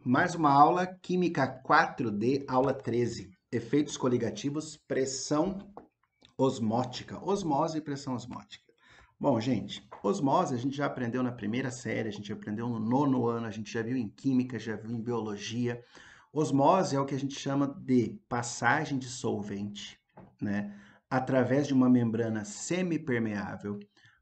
Mais uma aula, Química 4D, aula 13. Efeitos coligativos, pressão osmótica. Osmose e pressão osmótica. Bom, gente, osmose a gente já aprendeu na primeira série, a gente já aprendeu no nono ano, a gente já viu em química, já viu em biologia. Osmose é o que a gente chama de passagem de solvente, né, através de uma membrana semipermeável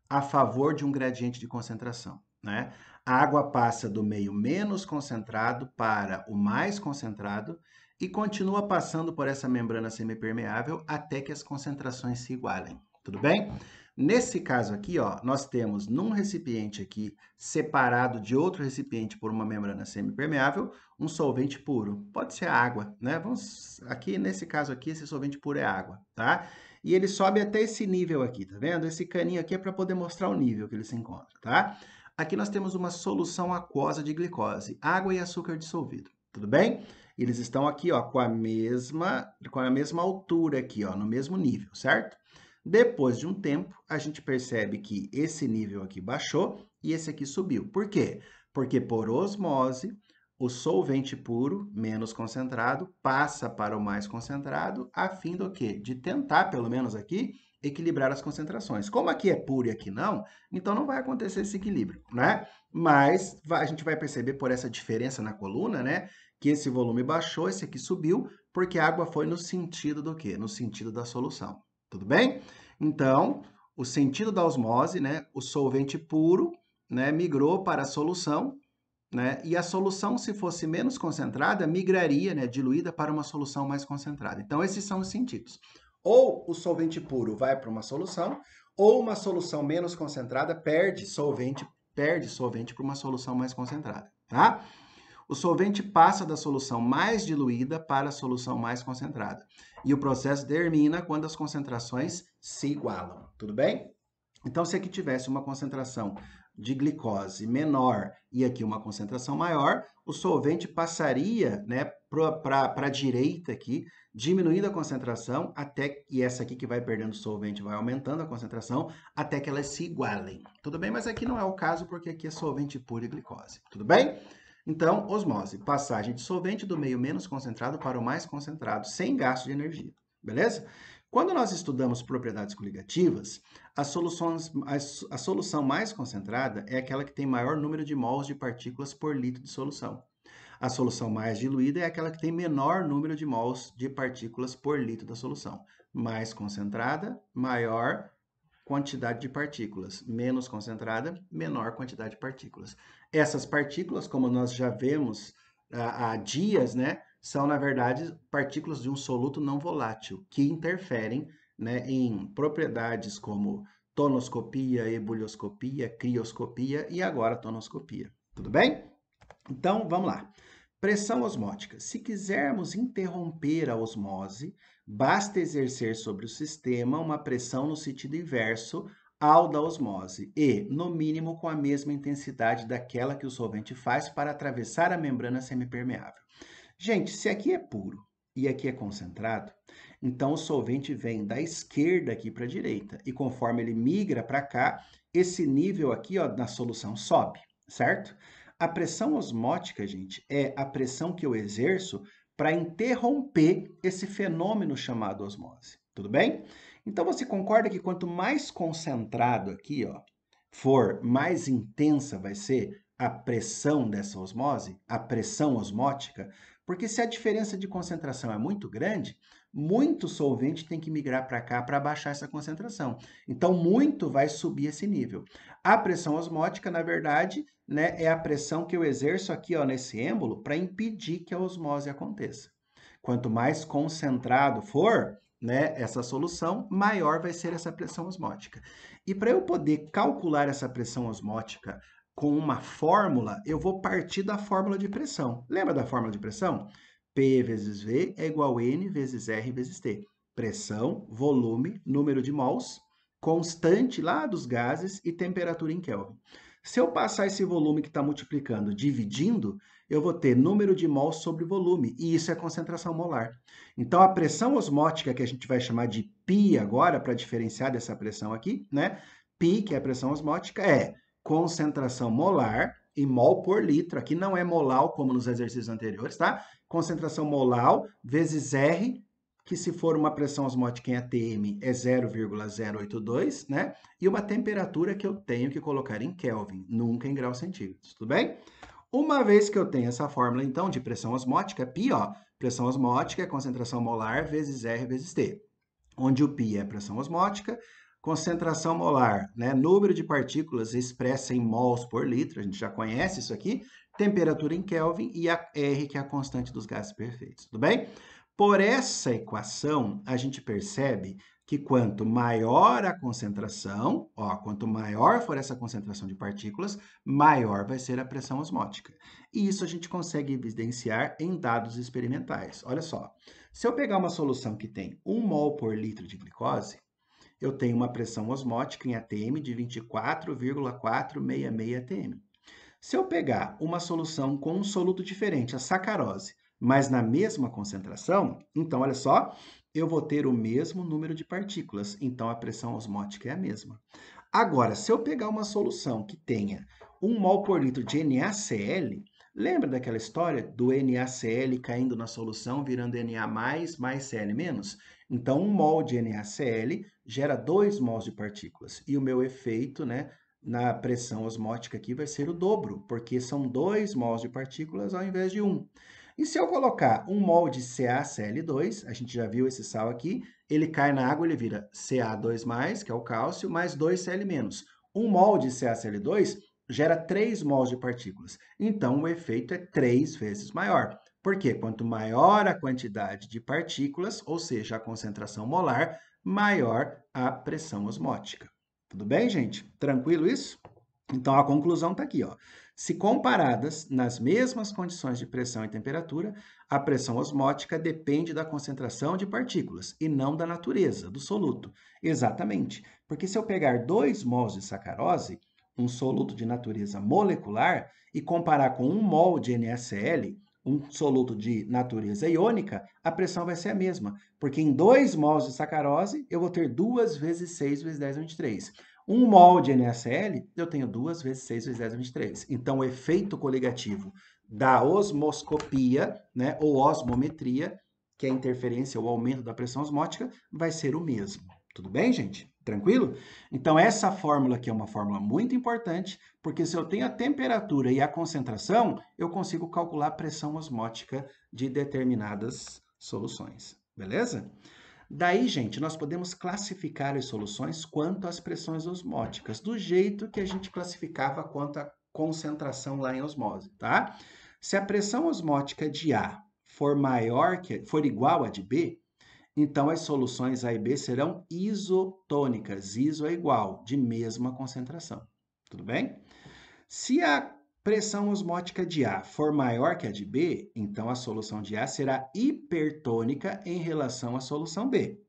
a favor de um gradiente de concentração, né? A água passa do meio menos concentrado para o mais concentrado e continua passando por essa membrana semipermeável até que as concentrações se igualem. Tudo bem? Nesse caso aqui, ó, nós temos num recipiente aqui separado de outro recipiente por uma membrana semipermeável, um solvente puro. Pode ser água, né? Vamos aqui nesse caso aqui, esse solvente puro é água, tá? E ele sobe até esse nível aqui, tá vendo? Esse caninho aqui é para poder mostrar o nível que ele se encontra, tá? Aqui nós temos uma solução aquosa de glicose, água e açúcar dissolvido, tudo bem? Eles estão aqui, ó, com a mesma altura aqui, ó, no mesmo nível, certo? Depois de um tempo, a gente percebe que esse nível aqui baixou e esse aqui subiu. Por quê? Porque por osmose, o solvente puro, menos concentrado, passa para o mais concentrado, a fim do quê? De tentar, pelo menos aqui, equilibrar as concentrações. Como aqui é puro e aqui não, então não vai acontecer esse equilíbrio, né? Mas a gente vai perceber por essa diferença na coluna, né? Que esse volume baixou, esse aqui subiu, porque a água foi no sentido do quê? No sentido da solução. Tudo bem? Então, o sentido da osmose, né? O solvente puro, né? Migrou para a solução, né? E a solução, se fosse menos concentrada, migraria, né? Diluída para uma solução mais concentrada. Então, esses são os sentidos. Ou o solvente puro vai para uma solução, ou uma solução menos concentrada perde solvente para uma solução mais concentrada, tá? O solvente passa da solução mais diluída para a solução mais concentrada. E o processo termina quando as concentrações se igualam. Tudo bem? Então, se aqui tivesse uma concentração de glicose menor e aqui uma concentração maior, o solvente passaria, né, para a direita aqui, diminuindo a concentração até, e essa aqui que vai perdendo solvente vai aumentando a concentração até que elas se igualem. Tudo bem? Mas aqui não é o caso porque aqui é solvente puro e glicose. Tudo bem? Então, osmose, passagem de solvente do meio menos concentrado para o mais concentrado, sem gasto de energia. Beleza? Quando nós estudamos propriedades coligativas, a solução mais concentrada é aquela que tem maior número de mols de partículas por litro de solução. A solução mais diluída é aquela que tem menor número de mols de partículas por litro da solução. Mais concentrada, maior quantidade de partículas. Menos concentrada, menor quantidade de partículas. Essas partículas, como nós já vemos há dias, né, são, na verdade, partículas de um soluto não volátil, que interferem, né, em propriedades como tonoscopia, ebullioscopia, crioscopia e agora tonoscopia. Tudo bem? Então, vamos lá. Pressão osmótica. Se quisermos interromper a osmose, basta exercer sobre o sistema uma pressão no sentido inverso ao da osmose e, no mínimo, com a mesma intensidade daquela que o solvente faz para atravessar a membrana semipermeável. Gente, se aqui é puro e aqui é concentrado, então o solvente vem da esquerda aqui para a direita e conforme ele migra para cá, esse nível aqui, ó, na solução sobe, certo? A pressão osmótica, gente, é a pressão que eu exerço para interromper esse fenômeno chamado osmose. Tudo bem? Então você concorda que quanto mais concentrado aqui, ó, for, mais intensa vai ser a pressão dessa osmose, a pressão osmótica, porque se a diferença de concentração é muito grande, muito solvente tem que migrar para cá para baixar essa concentração. Então, muito vai subir esse nível. A pressão osmótica, na verdade, né, é a pressão que eu exerço aqui, ó, nesse êmbolo para impedir que a osmose aconteça. Quanto mais concentrado for, né, essa solução, maior vai ser essa pressão osmótica. E para eu poder calcular essa pressão osmótica com uma fórmula, eu vou partir da fórmula de pressão. Lembra da fórmula de pressão? P vezes V é igual a N vezes R vezes T. Pressão, volume, número de mols, constante lá dos gases e temperatura em Kelvin. Se eu passar esse volume que está multiplicando, dividindo, eu vou ter número de mols sobre volume, e isso é concentração molar. Então, a pressão osmótica, que a gente vai chamar de π agora, para diferenciar dessa pressão aqui, né? π, que é a pressão osmótica, é concentração molar em mol por litro. Aqui não é molar como nos exercícios anteriores, tá? Concentração molar vezes R, que se for uma pressão osmótica em atm é 0,082, né? E uma temperatura que eu tenho que colocar em Kelvin, nunca em graus centígrados, tudo bem? Uma vez que eu tenho essa fórmula, então, de pressão osmótica, π, ó, pressão osmótica é concentração molar vezes R vezes T, onde o π é pressão osmótica, concentração molar, né, número de partículas expressa em mols por litro, a gente já conhece isso aqui, temperatura em Kelvin e a R, que é a constante dos gases perfeitos, tudo bem? Por essa equação, a gente percebe que quanto maior a concentração, ó, quanto maior for essa concentração de partículas, maior vai ser a pressão osmótica. E isso a gente consegue evidenciar em dados experimentais. Olha só, se eu pegar uma solução que tem 1 mol por litro de glicose, eu tenho uma pressão osmótica em atm de 24,466 atm. Se eu pegar uma solução com um soluto diferente, a sacarose, mas na mesma concentração, então, olha só, eu vou ter o mesmo número de partículas, então a pressão osmótica é a mesma. Agora, se eu pegar uma solução que tenha 1 mol por litro de NaCl, lembra daquela história do NaCl caindo na solução, virando Na+, mais Cl-? Então, 1 mol de NaCl gera 2 mols de partículas, e o meu efeito, né, na pressão osmótica aqui vai ser o dobro, porque são 2 mols de partículas ao invés de 1. E se eu colocar 1 mol de CaCl2, a gente já viu esse sal aqui, ele cai na água, ele vira Ca2+, que é o cálcio, mais 2Cl-. 1 mol de CaCl2 gera 3 mols de partículas. Então, o efeito é 3 vezes maior. Porque quanto maior a quantidade de partículas, ou seja, a concentração molar, maior a pressão osmótica. Tudo bem, gente? Tranquilo isso? Então, a conclusão está aqui, ó. Se comparadas nas mesmas condições de pressão e temperatura, a pressão osmótica depende da concentração de partículas e não da natureza do soluto. Exatamente, porque se eu pegar 2 mols de sacarose, um soluto de natureza molecular, e comparar com 1 mol de NaCl, um soluto de natureza iônica, a pressão vai ser a mesma, porque em 2 mols de sacarose, eu vou ter 2 vezes 6 vezes 10 a 23. 1 mol de NaCl, eu tenho 2 vezes 6 vezes 10 a 23. Então, o efeito coligativo da osmoscopia, né, ou osmometria, que é a interferência ou aumento da pressão osmótica, vai ser o mesmo. Tudo bem, gente? Tranquilo? Então, essa fórmula aqui é uma fórmula muito importante, porque se eu tenho a temperatura e a concentração, eu consigo calcular a pressão osmótica de determinadas soluções. Beleza? Daí, gente, nós podemos classificar as soluções quanto às pressões osmóticas, do jeito que a gente classificava quanto à concentração lá em osmose, tá? Se a pressão osmótica de A for igual a de B, então as soluções A e B serão isotônicas. Iso é igual, de mesma concentração. Tudo bem? Se a pressão osmótica de A for maior que a de B, então a solução de A será hipertônica em relação à solução B.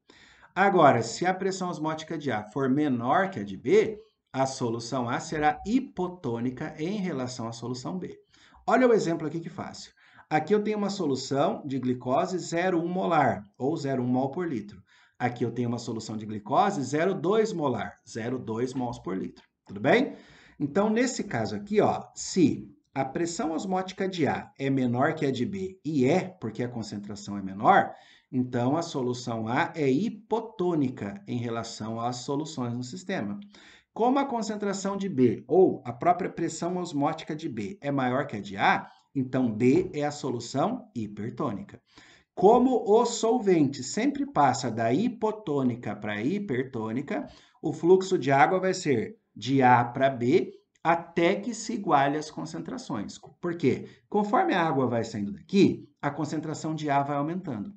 Agora, se a pressão osmótica de A for menor que a de B, a solução A será hipotônica em relação à solução B. Olha o exemplo aqui que fácil. Aqui eu tenho uma solução de glicose 0,1 molar, ou 0,1 mol por litro. Aqui eu tenho uma solução de glicose 0,2 molar, 0,2 mols por litro. Tudo bem? Então, nesse caso aqui, ó, se a pressão osmótica de A é menor que a de B, e é porque a concentração é menor, então a solução A é hipotônica em relação às soluções no sistema. Como a concentração de B, ou a própria pressão osmótica de B, é maior que a de A, então B é a solução hipertônica. Como o solvente sempre passa da hipotônica para a hipertônica, o fluxo de água vai ser de A para B até que se iguale as concentrações. Por quê? Conforme a água vai saindo daqui, a concentração de A vai aumentando.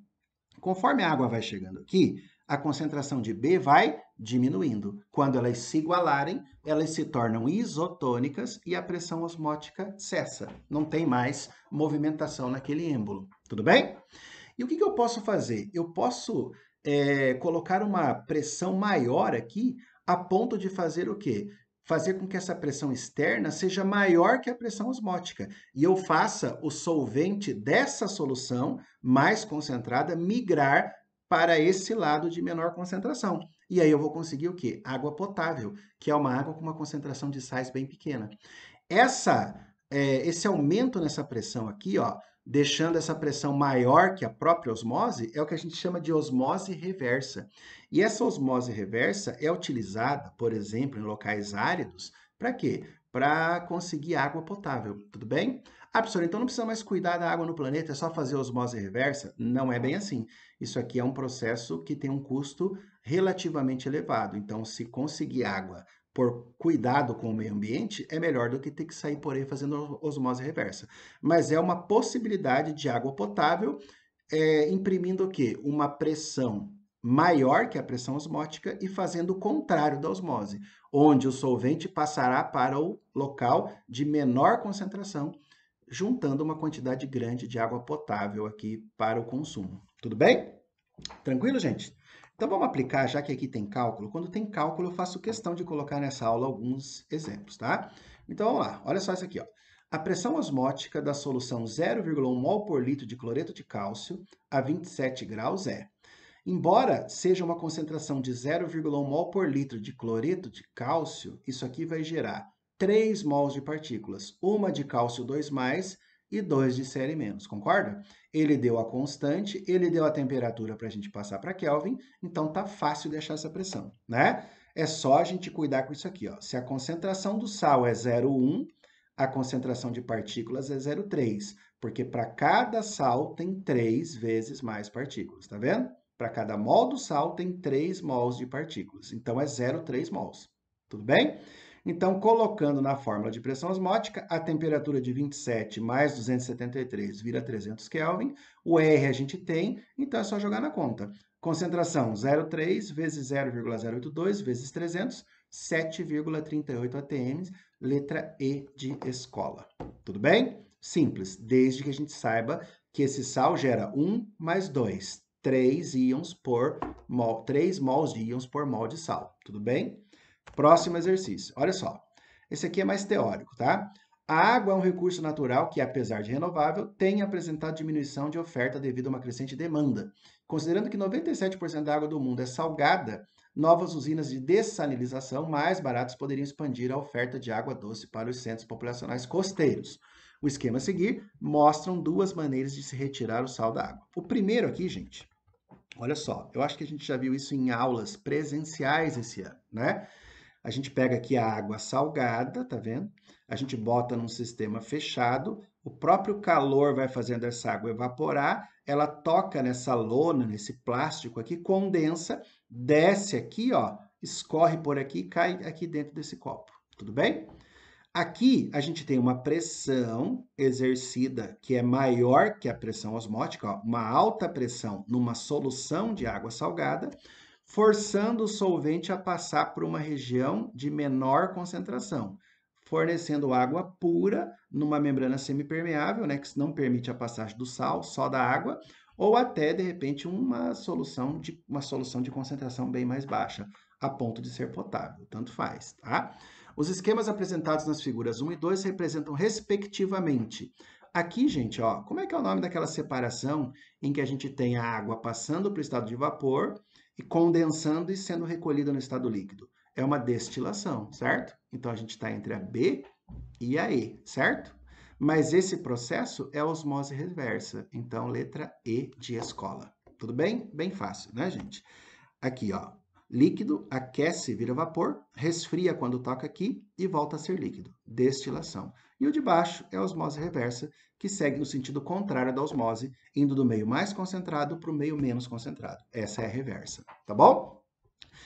Conforme a água vai chegando aqui, a concentração de B vai diminuindo. Quando elas se igualarem, elas se tornam isotônicas e a pressão osmótica cessa. Não tem mais movimentação naquele êmbolo. Tudo bem? E o que eu posso fazer? Eu posso colocar uma pressão maior aqui a ponto de fazer o quê? Fazer com que essa pressão externa seja maior que a pressão osmótica. E eu faça o solvente dessa solução mais concentrada migrar para esse lado de menor concentração. E aí eu vou conseguir o quê? Água potável, que é uma água com uma concentração de sais bem pequena. Essa esse aumento nessa pressão aqui, ó, deixando essa pressão maior que a própria osmose, é o que a gente chama de osmose reversa. E essa osmose reversa é utilizada, por exemplo, em locais áridos, para quê? Para conseguir água potável, tudo bem? Ah, professor, então não precisa mais cuidar da água no planeta, é só fazer osmose reversa? Não é bem assim. Isso aqui é um processo que tem um custo relativamente elevado. Então, se conseguir água por cuidado com o meio ambiente, é melhor do que ter que sair por aí fazendo osmose reversa. Mas é uma possibilidade de água potável, imprimindo o quê? Uma pressão maior que a pressão osmótica e fazendo o contrário da osmose, onde o solvente passará para o local de menor concentração, juntando uma quantidade grande de água potável aqui para o consumo. Tudo bem? Tranquilo, gente? Então vamos aplicar, já que aqui tem cálculo. Quando tem cálculo, eu faço questão de colocar nessa aula alguns exemplos, tá? Então vamos lá, olha só isso aqui, ó. A pressão osmótica da solução 0,1 mol por litro de cloreto de cálcio a 27 graus é. Embora seja uma concentração de 0,1 mol por litro de cloreto de cálcio, isso aqui vai gerar 3 mols de partículas, uma de cálcio 2+, e 2 de Cl-, concorda? Ele deu a constante, ele deu a temperatura para a gente passar para Kelvin, então tá fácil de achar essa pressão, né? É só a gente cuidar com isso aqui, ó. Se a concentração do sal é 0,1, a concentração de partículas é 0,3, porque para cada sal tem 3 vezes mais partículas, tá vendo? Para cada mol do sal tem 3 mols de partículas, então é 0,3 mols. Tudo bem? Então, colocando na fórmula de pressão osmótica, a temperatura de 27 mais 273 vira 300 Kelvin, o R a gente tem, então é só jogar na conta. Concentração 0,3 vezes 0,082 vezes 300, 7,38 atm, letra E de escola. Tudo bem? Simples, desde que a gente saiba que esse sal gera 1 mais 2, 3 íons por mol, 3 mols de íons por mol de sal. Tudo bem? Próximo exercício. Olha só. Esse aqui é mais teórico, tá? A água é um recurso natural que, apesar de renovável, tem apresentado diminuição de oferta devido a uma crescente demanda. Considerando que 97% da água do mundo é salgada, novas usinas de dessalinização mais baratas poderiam expandir a oferta de água doce para os centros populacionais costeiros. O esquema a seguir mostram duas maneiras de se retirar o sal da água. O primeiro aqui, gente, olha só, eu acho que a gente já viu isso em aulas presenciais esse ano, né? A gente pega aqui a água salgada, tá vendo? A gente bota num sistema fechado, o próprio calor vai fazendo essa água evaporar, ela toca nessa lona, nesse plástico aqui, condensa, desce aqui, ó, escorre por aqui e cai aqui dentro desse copo. Tudo bem? Aqui a gente tem uma pressão exercida que é maior que a pressão osmótica, ó, uma alta pressão numa solução de água salgada, forçando o solvente a passar por uma região de menor concentração, fornecendo água pura numa membrana semipermeável, né, que não permite a passagem do sal, só da água, ou até, de repente, uma solução de concentração bem mais baixa, a ponto de ser potável, tanto faz, tá? Os esquemas apresentados nas figuras 1 e 2 representam, respectivamente, aqui, gente, ó, como é que é o nome daquela separação em que a gente tem a água passando para o estado de vapor e condensando e sendo recolhida no estado líquido? É uma destilação, certo? Então, a gente está entre a B e a E, certo? Mas esse processo é a osmose reversa. Então, letra E de escola. Tudo bem? Bem fácil, né, gente? Aqui, ó. Líquido aquece, vira vapor, resfria quando toca aqui e volta a ser líquido. Destilação. E o de baixo é a osmose reversa, que segue no sentido contrário da osmose, indo do meio mais concentrado para o meio menos concentrado. Essa é a reversa, tá bom?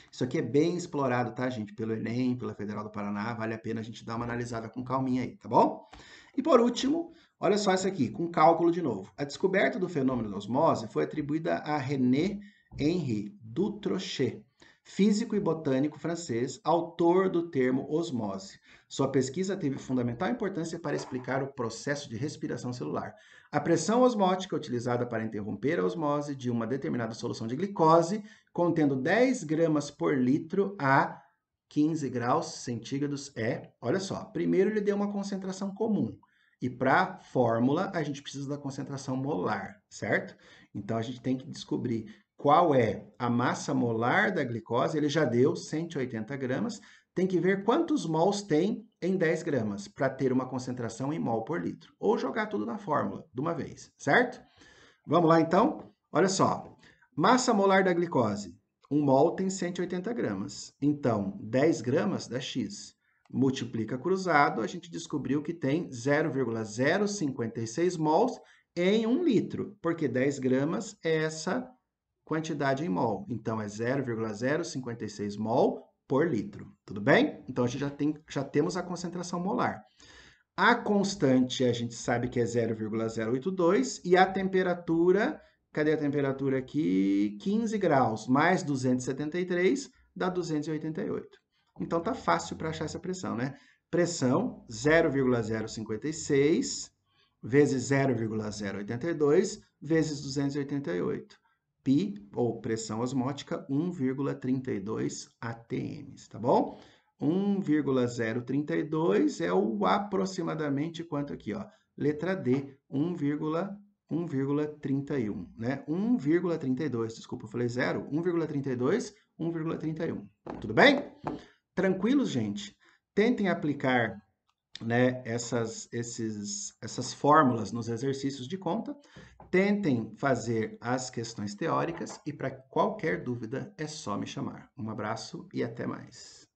Isso aqui é bem explorado, tá, gente? Pelo Enem, pela Federal do Paraná, vale a pena a gente dar uma analisada com calminha aí, tá bom? E por último, olha só isso aqui, com cálculo de novo. A descoberta do fenômeno da osmose foi atribuída a René Henri Dutrochet, físico e botânico francês, autor do termo osmose. Sua pesquisa teve fundamental importância para explicar o processo de respiração celular. A pressão osmótica utilizada para interromper a osmose de uma determinada solução de glicose, contendo 10 gramas por litro a 15 graus centígrados, olha só, primeiro ele deu uma concentração comum. E para a fórmula, a gente precisa da concentração molar, certo? Então, a gente tem que descobrir qual é a massa molar da glicose, ele já deu 180 gramas, tem que ver quantos mols tem em 10 gramas, para ter uma concentração em mol por litro. Ou jogar tudo na fórmula, de uma vez, certo? Vamos lá, então? Olha só. Massa molar da glicose. 1 mol tem 180 gramas. Então, 10 gramas dá X. Multiplica cruzado, a gente descobriu que tem 0,056 mols em 1 litro, porque 10 gramas é essa quantidade em mol. Então, é 0,056 mol por litro. Tudo bem? Então, a gente já temos a concentração molar. A constante a gente sabe que é 0,082 e a temperatura, cadê a temperatura aqui? 15 graus mais 273 dá 288. Então tá fácil para achar essa pressão, né? Pressão 0,056 vezes 0,082 vezes 288. Pi, ou pressão osmótica, 1,32 atm, tá bom? 1,032 é o aproximadamente quanto aqui, ó? Letra D, 1,31, né? 1,32, desculpa, eu falei 0, 1,32, 1,31. Tudo bem? Tranquilos, gente? Tentem aplicar, né, essas fórmulas nos exercícios de conta. Tentem fazer as questões teóricas e para qualquer dúvida é só me chamar. Um abraço e até mais.